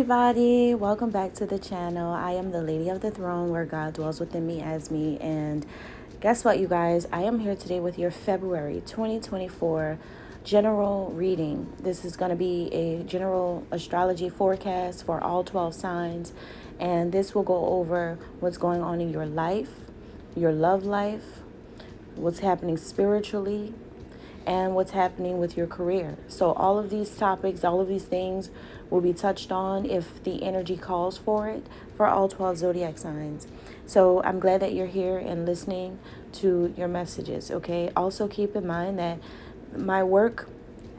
everybody, welcome back to the channel. I am the Lady of the Throne, where God dwells within me as me. And guess what, you guys? I am here today with your February 2024 general reading. This is going to be a general astrology forecast for all 12 signs. And this will go over what's going on in your life, your love life, what's happening spiritually, and what's happening with your career. So all of these topics, all of these things will be touched on if the energy calls for it for all 12 zodiac signs. So I'm glad that you're here and listening to your messages, okay? Also keep in mind that my work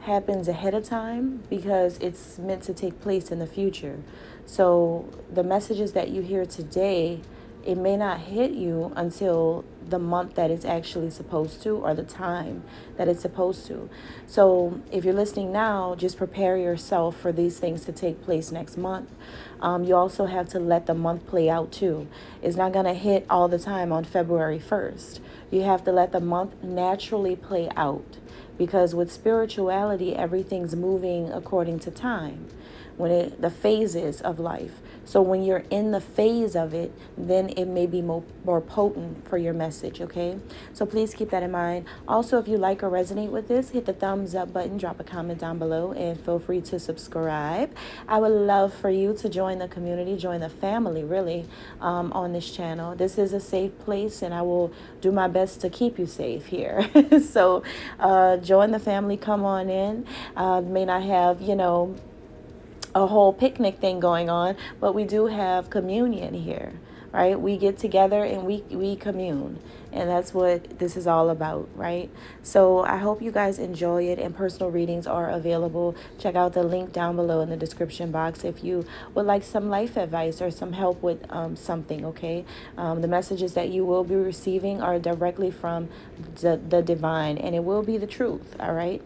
happens ahead of time because it's meant to take place in the future. So the messages that you hear today, it may not hit you until the month that it's actually supposed to, or the time that it's supposed to. So if you're listening now, just prepare yourself for these things to take place next month. You also have to let the month play out too. It's not going to hit all the time on February 1st. You have to let the month naturally play out, because with spirituality, everything's moving according to time, the phases of life. So when you're in the phase of it, then it may be more potent for your message, okay? So please keep that in mind. Also, if you like or resonate with this, hit the thumbs up button, drop a comment down below, and feel free to subscribe. I would love for you to join the community, join the family, really, on this channel. This is a safe place, and I will do my best to keep you safe here. So join the family, come on in. May not have, a whole picnic thing going on, but we do have communion here, right? We get together and we commune, and that's what this is all about, right? So I hope you guys enjoy it, and personal readings are available. Check out the link down below in the description box if you would like some life advice or some help with something, okay? The messages that you will be receiving are directly from the divine, and it will be the truth, all right?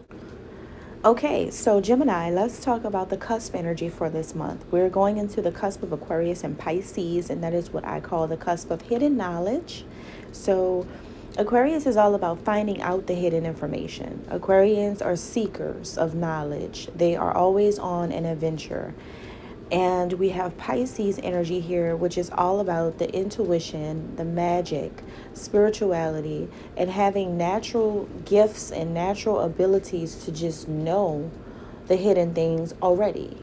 Okay, so Gemini, let's talk about the cusp energy for this month. We're going into the cusp of Aquarius and Pisces, and that is what I call the cusp of hidden knowledge. So Aquarius is all about finding out the hidden information. Aquarians are seekers of knowledge. They are always on an adventure. And we have Pisces energy here, which is all about the intuition, the magic, spirituality, and having natural gifts and natural abilities to just know the hidden things already.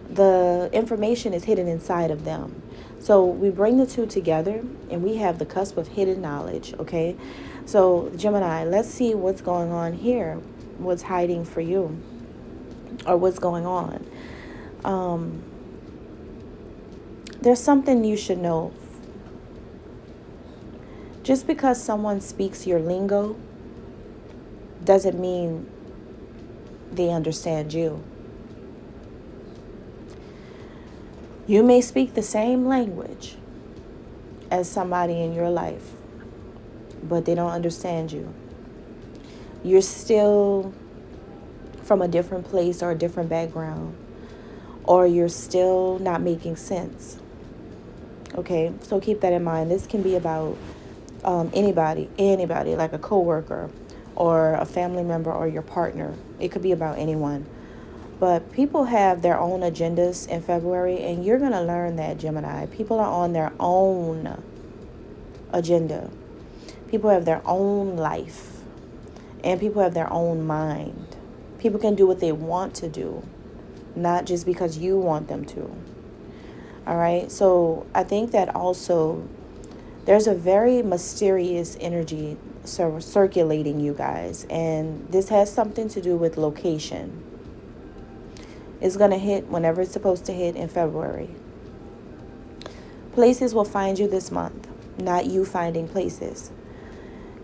The information is hidden inside of them. So we bring the two together, and we have the cusp of hidden knowledge, okay? So Gemini, let's see what's going on here, what's hiding for you, or what's going on. There's something you should know. Just because someone speaks your lingo doesn't mean they understand you. You may speak the same language as somebody in your life, but they don't understand you. You're still from a different place or a different background, or you're still not making sense. Okay, so keep that in mind. This can be about anybody, like a coworker or a family member or your partner. It could be about anyone. But people have their own agendas in February, and you're going to learn that, Gemini. People are on their own agenda. People have their own life, and people have their own mind. People can do what they want to do, not just because you want them to. All right, so I think that also there's a very mysterious energy circulating, you guys, and this has something to do with location. It's going to hit whenever it's supposed to hit in February. Places will find you this month, not you finding places.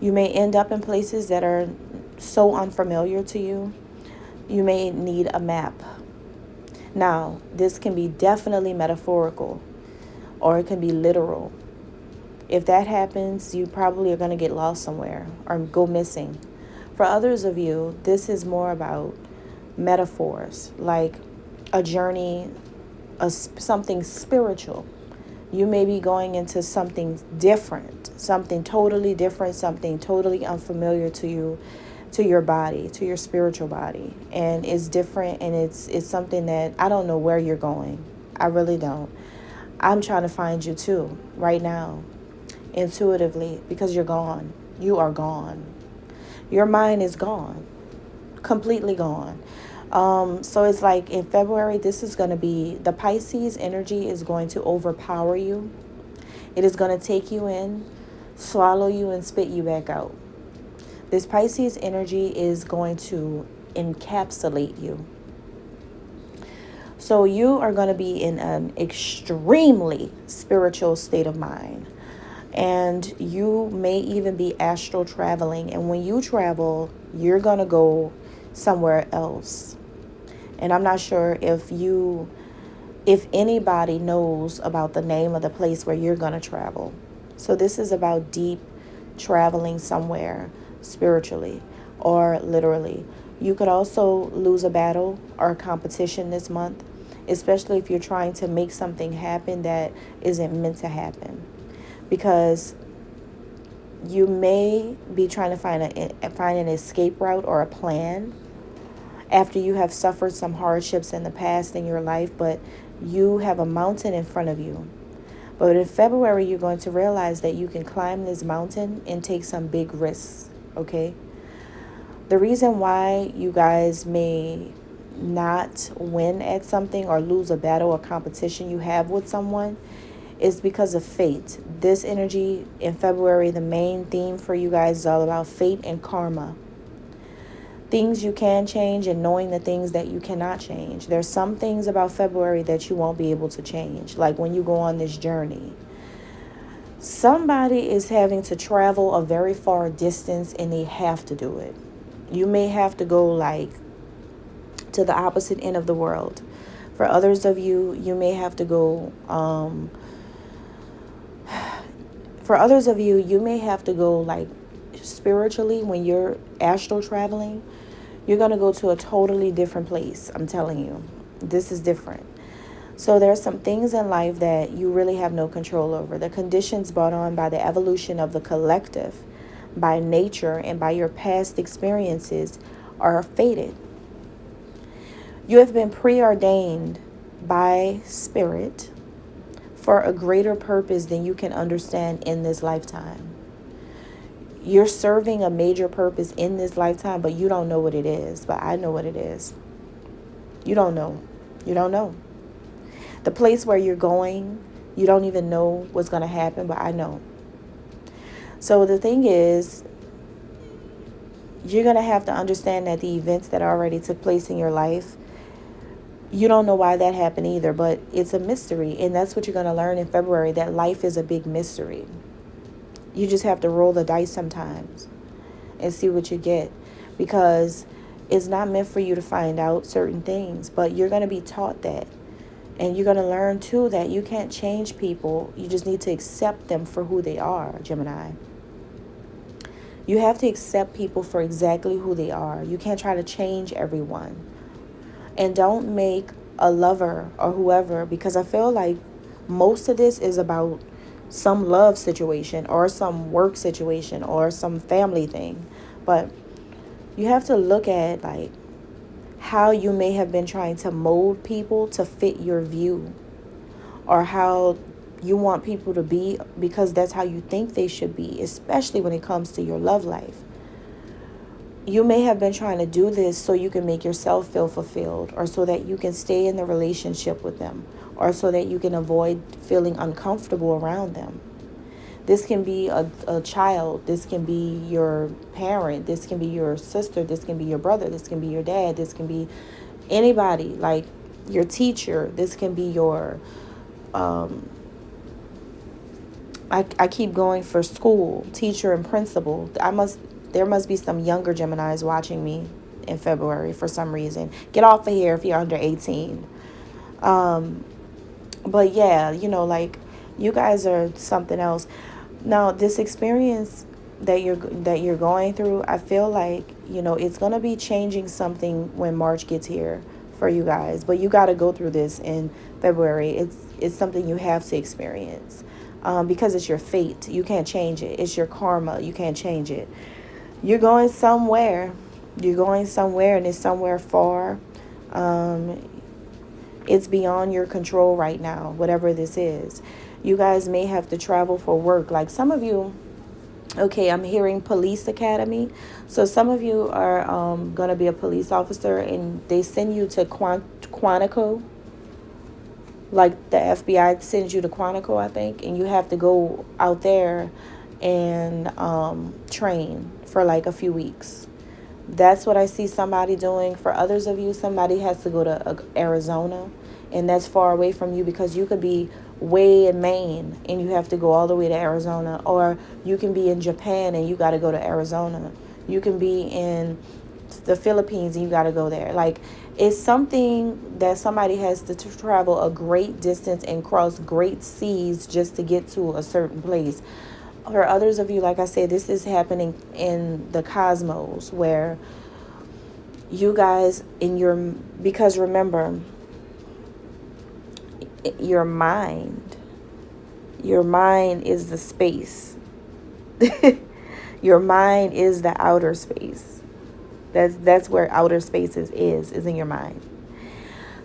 You may end up in places that are so unfamiliar to you. You may need a map. Now, this can be definitely metaphorical, or it can be literal. If that happens, you probably are going to get lost somewhere or go missing. For others of you, this is more about metaphors, like a journey, something spiritual. You may be going into something different, something totally different, something totally unfamiliar to you, to your body, to your spiritual body. And it's different, and it's something that I don't know where you're going. I really don't. I'm trying to find you too, right now, intuitively, because you're gone. You are gone. Your mind is gone, completely gone. So it's like in February, this is going to be, the Pisces energy is going to overpower you. It is going to take you in, swallow you, and spit you back out. This Pisces energy is going to encapsulate you. So you are going to be in an extremely spiritual state of mind. And you may even be astral traveling. And when you travel, you're going to go somewhere else. And I'm not sure if anybody knows about the name of the place where you're going to travel. So this is about deep traveling somewhere spiritually or literally. You could also lose a battle or a competition this month, especially if you're trying to make something happen that isn't meant to happen. Because you may be trying to find an escape route or a plan after you have suffered some hardships in the past in your life, but you have a mountain in front of you. But in February, you're going to realize that you can climb this mountain and take some big risks, okay? The reason why you guys may not win at something or lose a battle or competition you have with someone is because of fate. This energy in February, the main theme for you guys is all about fate and karma. Things you can change and knowing the things that you cannot change. There's some things about February that you won't be able to change, like when you go on this journey. Somebody is having to travel a very far distance and they have to do it. You may have to go like to the opposite end of the world. For others of you, you may have to go like spiritually when you're astral traveling. You're going to go to a totally different place. I'm telling you, this is different. So there's some things in life that you really have no control over. The conditions brought on by the evolution of the collective, by nature, and by your past experiences are fated. You have been preordained by spirit for a greater purpose than you can understand in this lifetime. You're serving a major purpose in this lifetime, but you don't know what it is. But I know what it is. You don't know. You don't know. The place where you're going, you don't even know what's going to happen, but I know. So the thing is, you're going to have to understand that the events that already took place in your life, you don't know why that happened either, but it's a mystery. And that's what you're going to learn in February, that life is a big mystery. You just have to roll the dice sometimes and see what you get, because it's not meant for you to find out certain things, but you're going to be taught that. And you're going to learn too that you can't change people. You just need to accept them for who they are, Gemini. You have to accept people for exactly who they are. You can't try to change everyone. And don't make a lover or whoever, because I feel like most of this is about some love situation or some work situation or some family thing. But you have to look at like how you may have been trying to mold people to fit your view, or how you want people to be because that's how you think they should be, especially when it comes to your love life. You may have been trying to do this so you can make yourself feel fulfilled, or so that you can stay in the relationship with them, or so that you can avoid feeling uncomfortable around them. This can be a child. This can be your parent. This can be your sister. This can be your brother. This can be your dad. This can be anybody, like your teacher. This can be your, I keep going for school, teacher and principal. There must be some younger Geminis watching me in February for some reason. Get off of here if you're under 18. But yeah, like you guys are something else. Now, this experience that you're going through, I feel like, it's going to be changing something when March gets here for you guys. But you got to go through this in February. It's something you have to experience because it's your fate. You can't change it. It's your karma. You can't change it. You're going somewhere. You're going somewhere, and it's somewhere far. It's beyond your control right now, whatever this is. You guys may have to travel for work. Like some of you, okay, I'm hearing police academy. So some of you are going to be a police officer, and they send you to Quantico. Like the FBI sends you to Quantico, I think, and you have to go out there and train for like a few weeks. That's what I see somebody doing. For others of you, somebody has to go to Arizona, and that's far away from you because you could be way in Maine and you have to go all the way to Arizona, or you can be in Japan and you got to go to Arizona. You can be in the Philippines and you got to go there. Like, it's something that somebody has to travel a great distance and cross great seas just to get to a certain place. For others of you, like I said, this is happening in the cosmos where you guys because remember, your mind is the space. Your mind is the outer space. That's where outer spaces is in your mind.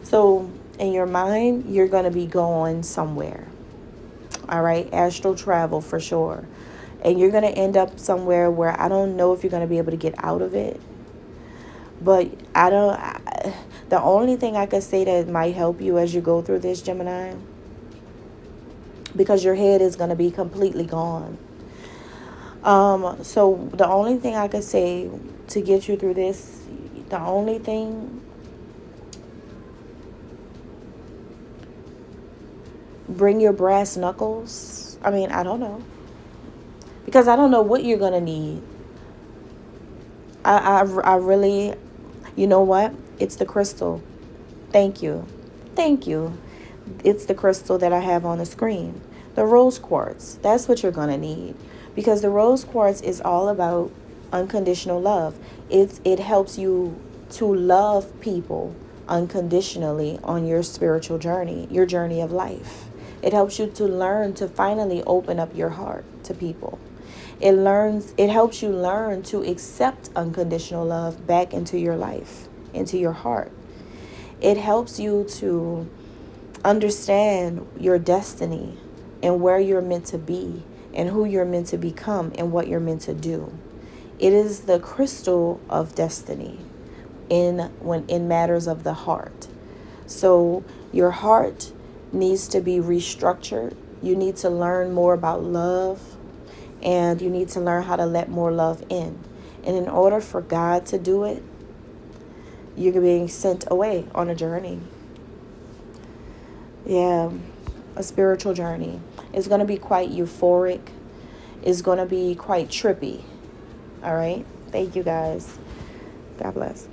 So in your mind, you're going to be going somewhere. All right, astral travel for sure. And you're going to end up somewhere where I don't know if you're going to be able to get out of it. But the only thing I could say that might help you as you go through this, Gemini, because your head is going to be completely gone. So the only thing I could say to get you through this, the only thing, bring your brass knuckles. I mean, I don't know. Because I don't know what you're going to need. I really, you know what? It's the crystal. Thank you. Thank you. It's the crystal that I have on the screen. The rose quartz. That's what you're going to need. Because the rose quartz is all about unconditional love. It helps you to love people unconditionally on your spiritual journey, your journey of life. It helps you to learn to finally open up your heart to people. It helps you learn to accept unconditional love back into your life, into your heart. It helps you to understand your destiny and where you're meant to be and who you're meant to become and what you're meant to do. It is the crystal of destiny in matters of the heart. So your heart needs to be restructured. You need to learn more about love, and you need to learn how to let more love in. And in order for God to do it, you're being sent away on a journey. Yeah, a spiritual journey. It's going to be quite euphoric. It's going to be quite trippy. All right? Thank you, guys. God bless.